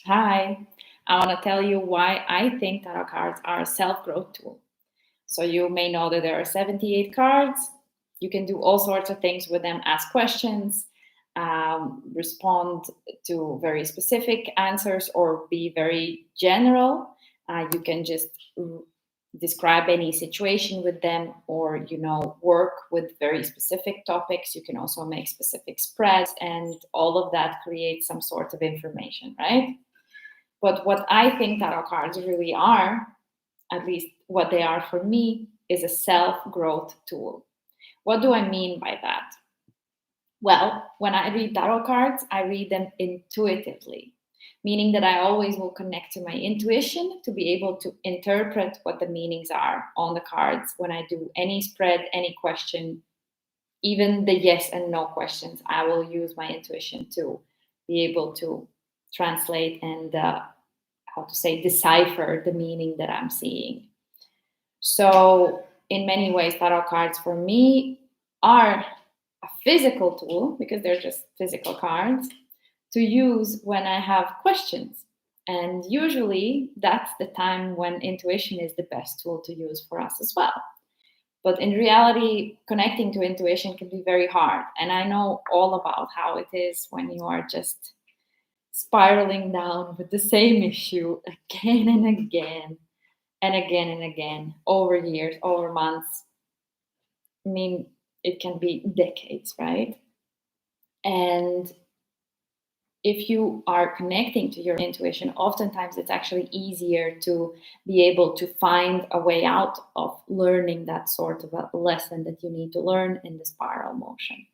Hi, I want to tell you why I think tarot cards are a self growth tool. So, you may know that there are 78 cards. You can do all sorts of things with them, ask questions, respond to very specific answers, or be very general. You can just describe any situation with them, or work with very specific topics. You can also make specific spreads, and all of that creates some sort of information, right? But what I think tarot cards really are, at least what they are for me, is a self growth tool. What do I mean by that? Well, when I read tarot cards, I read them intuitively, meaning that I always will connect to my intuition to be able to interpret what the meanings are on the cards when I do any spread, any question, even the yes and no questions. I will use my intuition to be able to translate and how to say, decipher the meaning that I'm seeing. So, in many ways, tarot cards for me are a physical tool because they're just physical cards to use when I have questions. And usually, that's the time when intuition is the best tool to use for us as well. But in reality, connecting to intuition can be very hard. And I know all about how it is when you are just spiraling down with the same issue again and again and again and again over years, over months. I mean, it can be decades, right? And if you are connecting to your intuition, oftentimes it's actually easier to be able to find a way out of learning that sort of a lesson that you need to learn in the spiral motion.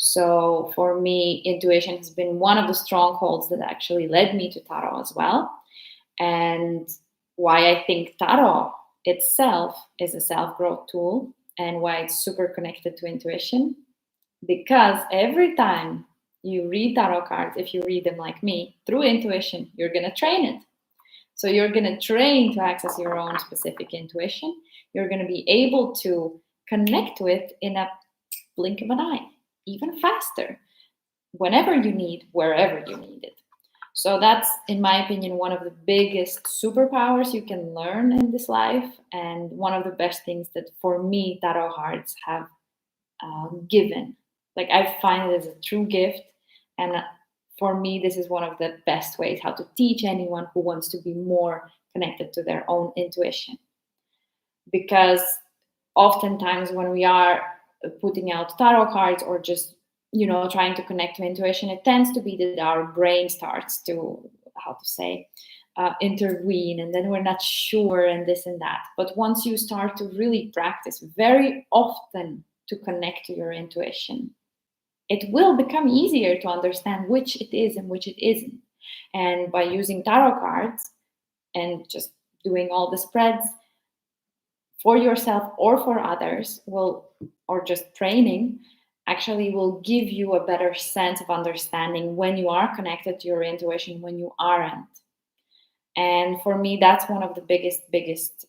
So for me, intuition has been one of the strongholds that actually led me to tarot as well. And why I think tarot itself is a self growth tool and why it's super connected to intuition. Because every time you read tarot cards, if you read them like me, through intuition, you're going to train it. So you're going to train to access your own specific intuition. You're going to be able to connect with in a blink of an eye, even faster, whenever you need, wherever you need it. So that's, in my opinion, one of the biggest superpowers you can learn in this life, and one of the best things that, for me, tarot cards have given. Like, I find it as a true gift, and for me, this is one of the best ways how to teach anyone who wants to be more connected to their own intuition. Because oftentimes when we are putting out tarot cards or just trying to connect to intuition, it tends to be that our brain starts to, how to say, intervene, and then we're not sure, and this and that. But once you start to really practice very often to connect to your intuition, it will become easier to understand which it is and which it isn't. And by using tarot cards and just doing all the spreads for yourself or for others, or just training, actually will give you a better sense of understanding when you are connected to your intuition, when you aren't. And for me, that's one of the biggest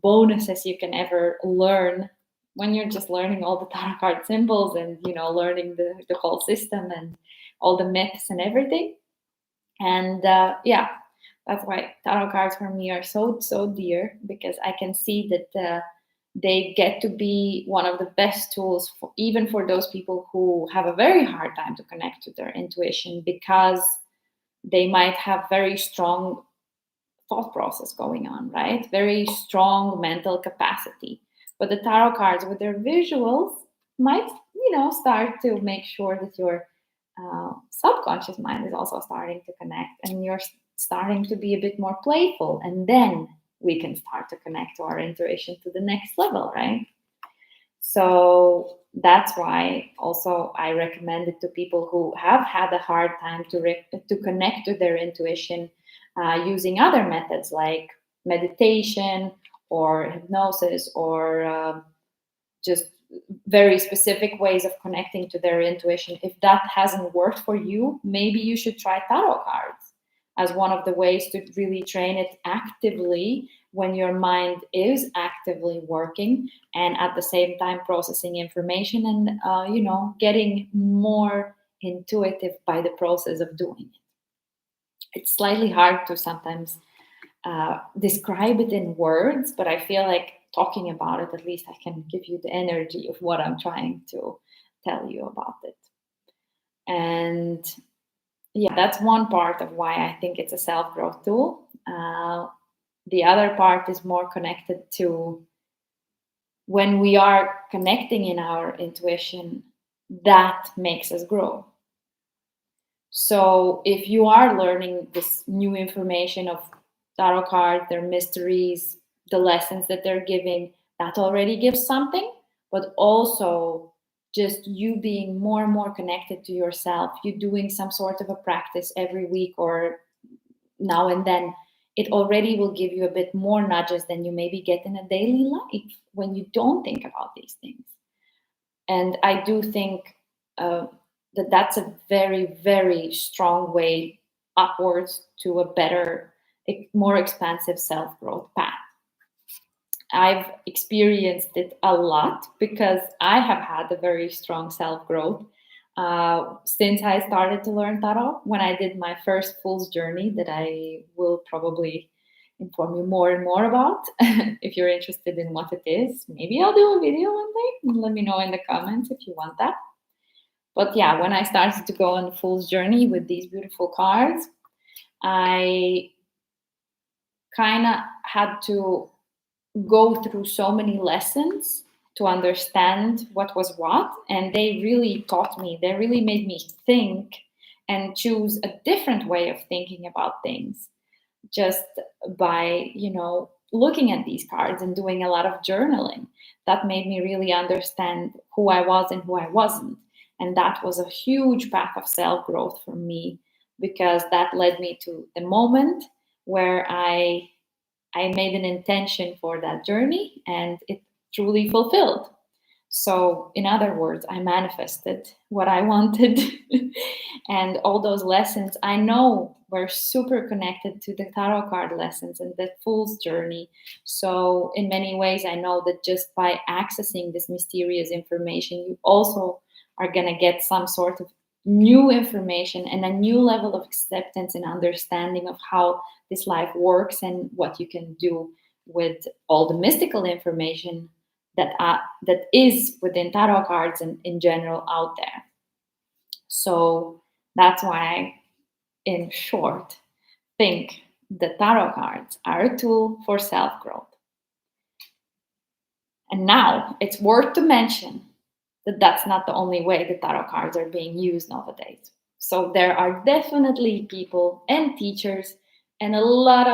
bonuses you can ever learn when you're just learning all the tarot card symbols and learning the whole system and all the myths and everything. And yeah, that's why tarot cards for me are so dear, because I can see that they get to be one of the best tools even for those people who have a very hard time to connect to their intuition, because they might have very strong thought process going on, right? Very strong mental capacity. But the tarot cards with their visuals might, start to make sure that your subconscious mind is also starting to connect, and you're starting to be a bit more playful. And then we can start to connect to our intuition to the next level, right? So that's why also I recommend it to people who have had a hard time to connect to their intuition, using other methods like meditation or hypnosis, or just very specific ways of connecting to their intuition. If that hasn't worked for you, maybe you should try tarot cards as one of the ways to really train it actively when your mind is actively working and at the same time processing information and getting more intuitive by the process of doing it. it's slightly hard to sometimes describe it in words, but I feel like talking about it, at least I can give you the energy of what I'm trying to tell you about it. And yeah, that's one part of why I think it's a self growth tool. The other part is more connected to when we are connecting in our intuition, that makes us grow. So if you are learning this new information of tarot cards, their mysteries, the lessons that they're giving, that already gives something, but also just you being more and more connected to yourself, you doing some sort of a practice every week or now and then, it already will give you a bit more nudges than you maybe get in a daily life when you don't think about these things. And I do think that that's a very, very strong way upwards to a better, more expansive self growth path. I've experienced it a lot because I have had a very strong self growth since I started to learn tarot. When I did my first fool's journey, that I will probably inform you more and more about. If you're interested in what it is, maybe I'll do a video one day. Let me know in the comments if you want that. But yeah, when I started to go on the fool's journey with these beautiful cards, I kind of had to go through so many lessons to understand what was what. And they really taught me, they really made me think and choose a different way of thinking about things just by, looking at these cards and doing a lot of journaling. That made me really understand who I was and who I wasn't. And that was a huge path of self growth for me because that led me to the moment where I made an intention for that journey and it truly fulfilled. So, in other words, I manifested what I wanted. And all those lessons I know were super connected to the tarot card lessons and the fool's journey. So, in many ways, I know that just by accessing this mysterious information, you also are going to get some sort of new information and a new level of acceptance and understanding of how this life works and what you can do with all the mystical information that is within tarot cards and in general out there. So that's why I, in short, think the tarot cards are a tool for self growth. And now it's worth to mention that that's not the only way the tarot cards are being used nowadays. So there are definitely people and teachers and a lot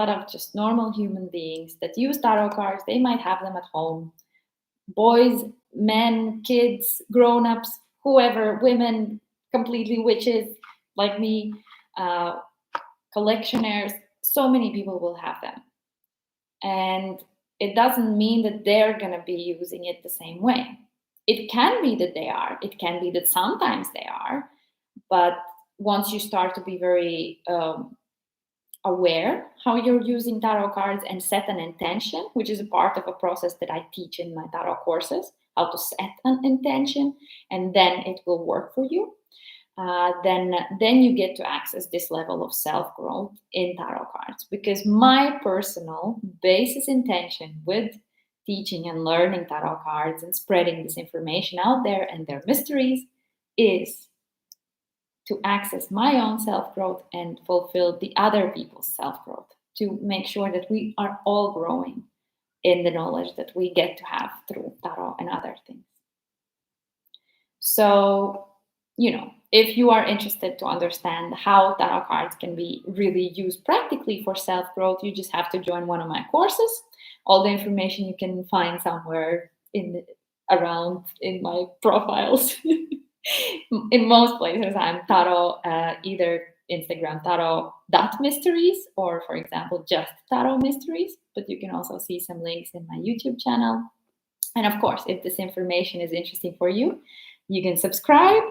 of just normal human beings that use tarot cards. They might have them at home. Boys, men, kids, grown-ups, whoever, women, completely witches like me, collectioners, so many people will have them. And it doesn't mean that they're going to be using it the same way. It can be that they are. It can be that sometimes they are. But once you start to be very aware how you're using tarot cards and set an intention, which is a part of a process that I teach in my tarot courses, how to set an intention, and then it will work for you. Then you get to access this level of self growth in tarot cards. Because my personal basis intention with teaching and learning tarot cards and spreading this information out there and their mysteries is to access my own self growth and fulfill the other people's self growth, to make sure that we are all growing in the knowledge that we get to have through tarot and other things. So, if you are interested to understand how tarot cards can be really used practically for self growth, you just have to join one of my courses. All the information you can find somewhere around in my profiles. In most places, I'm tarot, either Instagram tarot.mysteries or, for example, just tarot mysteries. But you can also see some links in my YouTube channel. And of course, if this information is interesting for you, you can subscribe.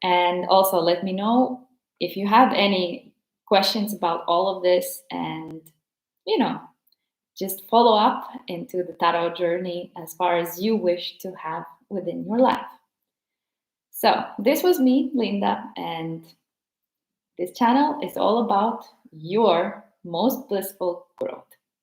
And also let me know if you have any questions about all of this, and, just follow up into the tarot journey as far as you wish to have within your life. So this was me, Linda, and This channel is all about your most blissful growth.